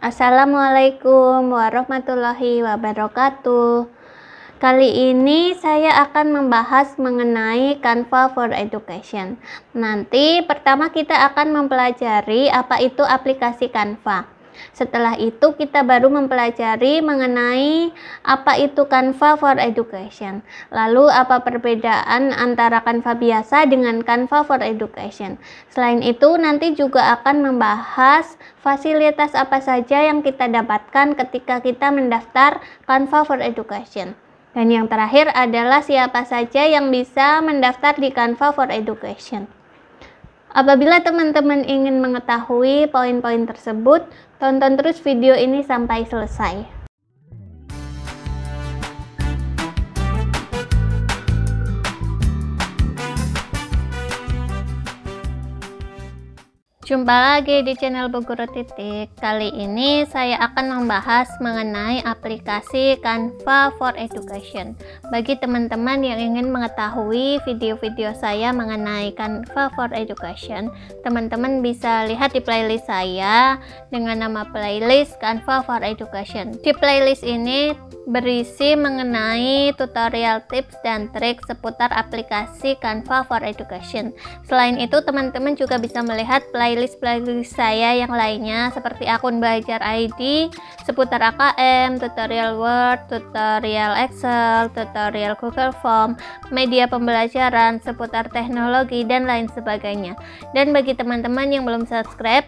Assalamualaikum warahmatullahi wabarakatuh. Kali ini saya akan membahas mengenai Canva for Education. Nanti pertama kita akan mempelajari apa itu aplikasi Canva. Setelah itu kita baru mempelajari mengenai apa itu Canva for Education. Lalu apa perbedaan antara Canva biasa dengan Canva for Education. Selain itu nanti juga akan membahas fasilitas apa saja yang kita dapatkan ketika kita mendaftar Canva for Education. Dan yang terakhir adalah siapa saja yang bisa mendaftar di Canva for Education. Apabila teman-teman ingin mengetahui poin-poin tersebut, tonton terus video ini sampai selesai. Jumpa lagi di channel Bu Guru Titik. Kali ini saya akan membahas mengenai aplikasi Canva for Education. Bagi teman-teman yang ingin mengetahui video-video saya mengenai Canva for Education, teman-teman bisa lihat di playlist saya dengan nama playlist Canva for Education. Di playlist ini berisi mengenai tutorial tips dan trik seputar aplikasi Canva for Education. Selain itu, teman-teman juga bisa melihat playlist saya yang lainnya seperti akun belajar ID seputar AKM, tutorial Word, tutorial Excel, tutorial Google Form, media pembelajaran seputar teknologi dan lain sebagainya. Dan bagi teman-teman yang belum subscribe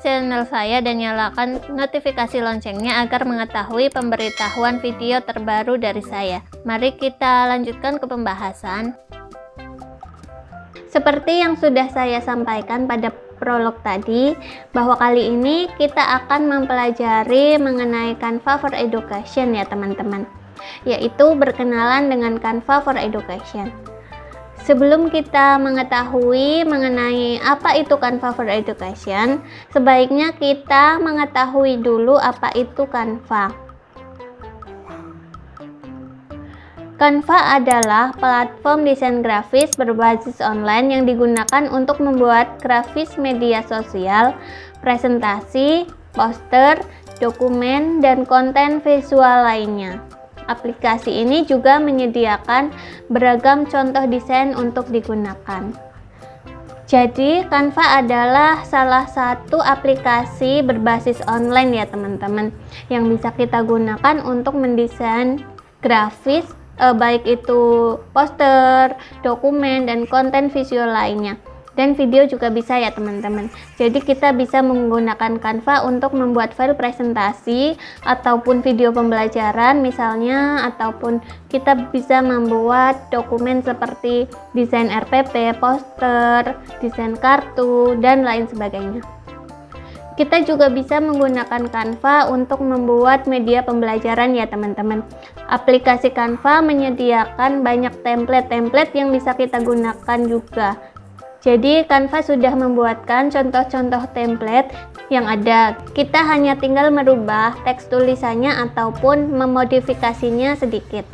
channel saya dan nyalakan notifikasi loncengnya agar mengetahui pemberitahuan video terbaru dari saya. Mari kita lanjutkan ke pembahasan. Seperti yang sudah saya sampaikan pada prolog tadi, bahwa kali ini kita akan mempelajari mengenai Canva for Education ya teman-teman, yaitu berkenalan dengan Canva for Education. Sebelum kita mengetahui mengenai apa itu Canva for Education, sebaiknya kita mengetahui dulu apa itu Canva. Canva adalah platform desain grafis berbasis online yang digunakan untuk membuat grafis media sosial, presentasi, poster, dokumen, dan konten visual lainnya. Aplikasi ini juga menyediakan beragam contoh desain untuk digunakan. Jadi, Canva adalah salah satu aplikasi berbasis online ya teman-teman, yang bisa kita gunakan untuk mendesain grafis, baik itu poster, dokumen, dan konten visual lainnya. Dan video juga bisa ya teman-teman. Jadi kita bisa menggunakan Canva untuk membuat file presentasi ataupun video pembelajaran misalnya, ataupun kita bisa membuat dokumen seperti desain RPP, poster, desain kartu, dan lain sebagainya. Kita juga bisa menggunakan Canva untuk membuat media pembelajaran ya teman-teman. Aplikasi Canva menyediakan banyak template yang bisa kita gunakan juga. Jadi Canva sudah membuatkan contoh-contoh template yang ada. Kita hanya tinggal merubah teks tulisannya ataupun memodifikasinya sedikit.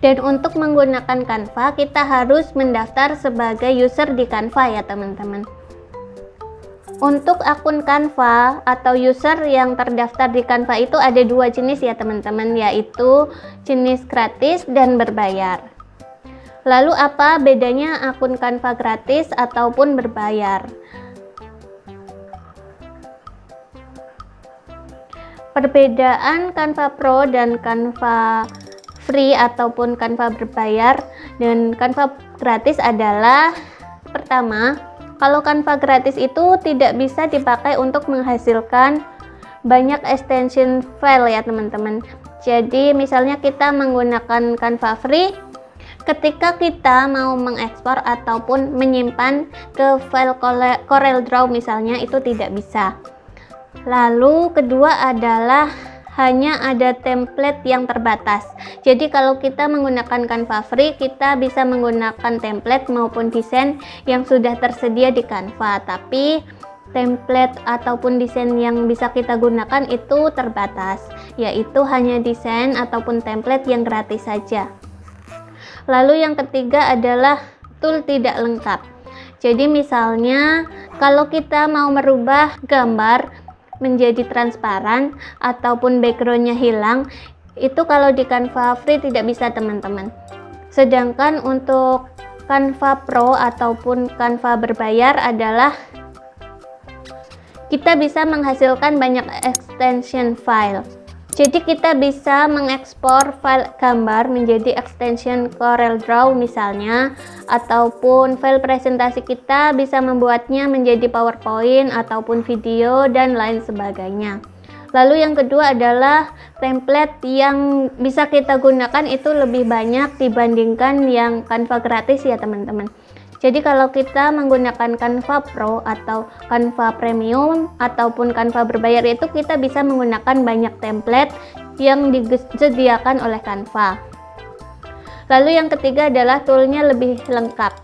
Dan untuk menggunakan Canva, kita harus mendaftar sebagai user di Canva ya teman-teman. Untuk akun Canva atau user yang terdaftar di Canva itu ada dua jenis ya teman-teman, yaitu jenis gratis dan berbayar. Lalu apa bedanya akun Canva gratis ataupun berbayar? Perbedaan Canva Pro dan Canva Free ataupun Canva berbayar dan Canva gratis adalah, pertama, kalau Canva gratis itu tidak bisa dipakai untuk menghasilkan banyak extension file ya teman-teman. Jadi misalnya kita menggunakan Canva Free, ketika kita mau mengekspor ataupun menyimpan ke file Corel Draw misalnya, itu tidak bisa. Lalu kedua adalah hanya ada template yang terbatas. Jadi kalau kita menggunakan Canva Free, kita bisa menggunakan template maupun desain yang sudah tersedia di Canva, tapi template ataupun desain yang bisa kita gunakan itu terbatas, yaitu hanya desain ataupun template yang gratis saja. Lalu yang ketiga adalah tool tidak lengkap. Jadi misalnya kalau kita mau merubah gambar menjadi transparan ataupun backgroundnya hilang, itu kalau di Canva free tidak bisa teman-teman. Sedangkan untuk Canva Pro ataupun Canva berbayar adalah kita bisa menghasilkan banyak extension file. Jadi kita bisa mengekspor file gambar menjadi extension CorelDRAW misalnya, ataupun file presentasi kita bisa membuatnya menjadi PowerPoint ataupun video dan lain sebagainya. Lalu yang kedua adalah template yang bisa kita gunakan itu lebih banyak dibandingkan yang Canva gratis ya teman-teman. Jadi kalau kita menggunakan Canva Pro atau Canva Premium ataupun Canva berbayar itu kita bisa menggunakan banyak template yang disediakan oleh Canva. Lalu yang ketiga adalah toolnya lebih lengkap.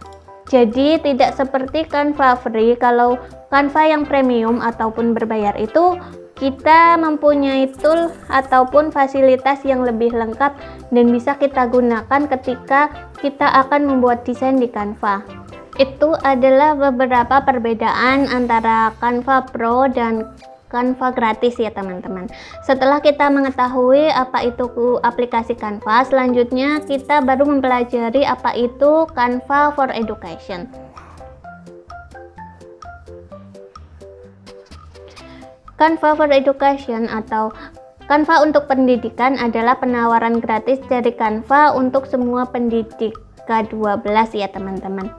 Jadi tidak seperti Canva free, kalau Canva yang premium ataupun berbayar itu kita mempunyai tool ataupun fasilitas yang lebih lengkap dan bisa kita gunakan ketika kita akan membuat desain di Canva. Itu adalah beberapa perbedaan antara Canva Pro dan Canva gratis ya teman-teman. Setelah kita mengetahui apa itu aplikasi Canva, selanjutnya kita baru mempelajari apa itu Canva for Education. Canva for Education atau Canva untuk pendidikan adalah penawaran gratis dari Canva untuk semua pendidik K12 ya teman-teman.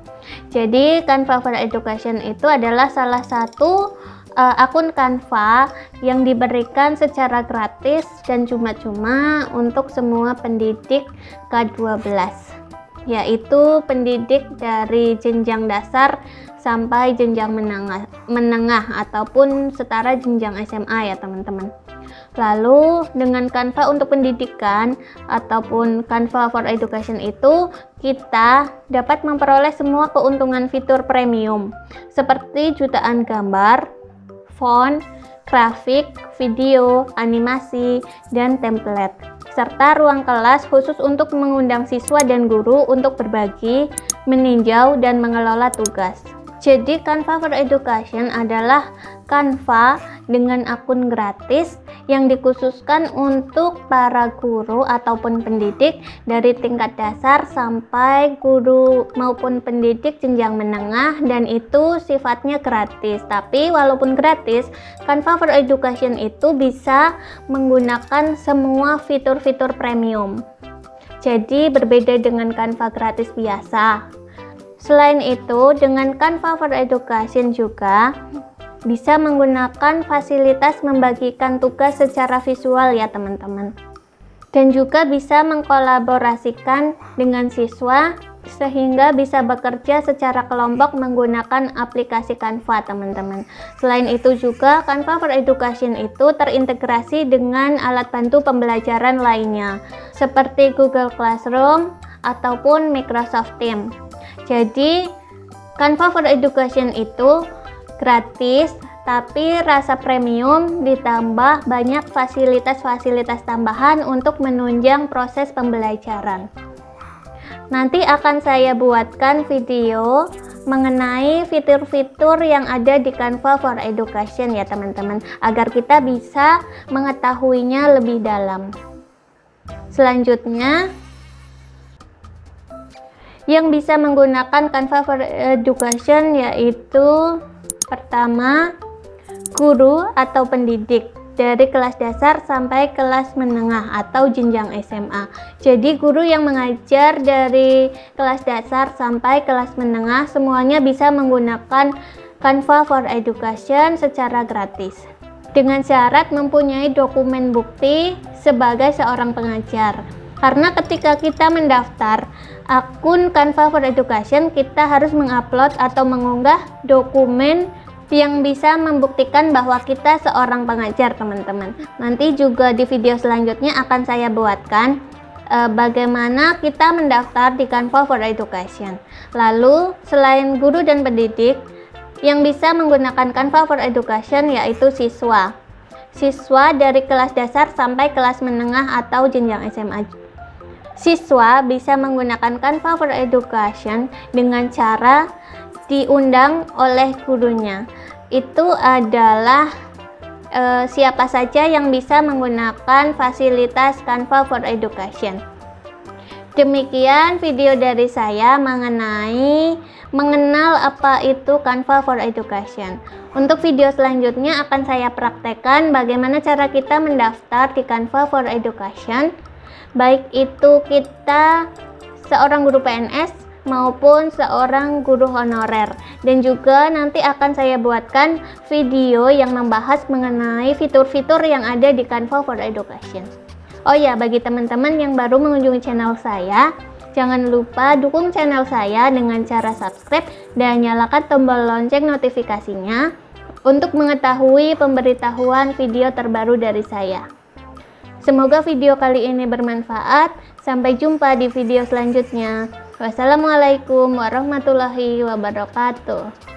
Jadi Canva for Education itu adalah salah satu akun Canva yang diberikan secara gratis dan cuma-cuma untuk semua pendidik K12, yaitu pendidik dari jenjang dasar sampai jenjang menengah ataupun setara jenjang SMA ya teman-teman. Lalu dengan Canva untuk pendidikan ataupun Canva for Education itu kita dapat memperoleh semua keuntungan fitur premium seperti jutaan gambar, font, grafik, video, animasi, dan template, serta ruang kelas khusus untuk mengundang siswa dan guru untuk berbagi, meninjau, dan mengelola tugas. Jadi Canva for Education adalah Canva dengan akun gratis yang dikhususkan untuk para guru ataupun pendidik dari tingkat dasar sampai guru maupun pendidik jenjang menengah, dan itu sifatnya gratis. Tapi walaupun gratis, Canva for Education itu bisa menggunakan semua fitur-fitur premium. Jadi berbeda dengan Canva gratis biasa. Selain itu, dengan Canva for Education juga bisa menggunakan fasilitas membagikan tugas secara visual ya teman-teman. Dan juga bisa mengkolaborasikan dengan siswa sehingga bisa bekerja secara kelompok menggunakan aplikasi Canva teman-teman. Selain itu juga Canva for Education itu terintegrasi dengan alat bantu pembelajaran lainnya seperti Google Classroom ataupun Microsoft Teams. Jadi Canva for Education itu gratis, tapi rasa premium ditambah banyak fasilitas-fasilitas tambahan untuk menunjang proses pembelajaran. Nanti akan saya buatkan video mengenai fitur-fitur yang ada di Canva for Education ya teman-teman, agar kita bisa mengetahuinya lebih dalam. Selanjutnya, yang bisa menggunakan Canva for Education yaitu pertama, guru atau pendidik dari kelas dasar sampai kelas menengah atau jenjang SMA. Jadi guru yang mengajar dari kelas dasar sampai kelas menengah semuanya bisa menggunakan Canva for Education secara gratis dengan syarat mempunyai dokumen bukti sebagai seorang pengajar. Karena ketika kita mendaftar akun Canva for Education, kita harus mengupload atau mengunggah dokumen yang bisa membuktikan bahwa kita seorang pengajar teman-teman. Nanti juga di video selanjutnya akan saya buatkan bagaimana kita mendaftar di Canva for Education. Lalu selain guru dan pendidik, yang bisa menggunakan Canva for Education yaitu siswa. Siswa dari kelas dasar sampai kelas menengah atau jenjang SMA. Siswa bisa menggunakan Canva for Education dengan cara diundang oleh gurunya. Itu adalah siapa saja yang bisa menggunakan fasilitas Canva for Education. Demikian video dari saya mengenai mengenal apa itu Canva for Education. Untuk video selanjutnya akan saya praktekkan bagaimana cara kita mendaftar di Canva for Education, baik itu kita seorang guru PNS maupun seorang guru honorer, dan juga nanti akan saya buatkan video yang membahas mengenai fitur-fitur yang ada di Canva for Education. Oh ya, bagi teman-teman yang baru mengunjungi channel saya, jangan lupa dukung channel saya dengan cara subscribe dan nyalakan tombol lonceng notifikasinya untuk mengetahui pemberitahuan video terbaru dari saya. Semoga video kali ini bermanfaat. Sampai jumpa di video selanjutnya. Wassalamualaikum warahmatullahi wabarakatuh.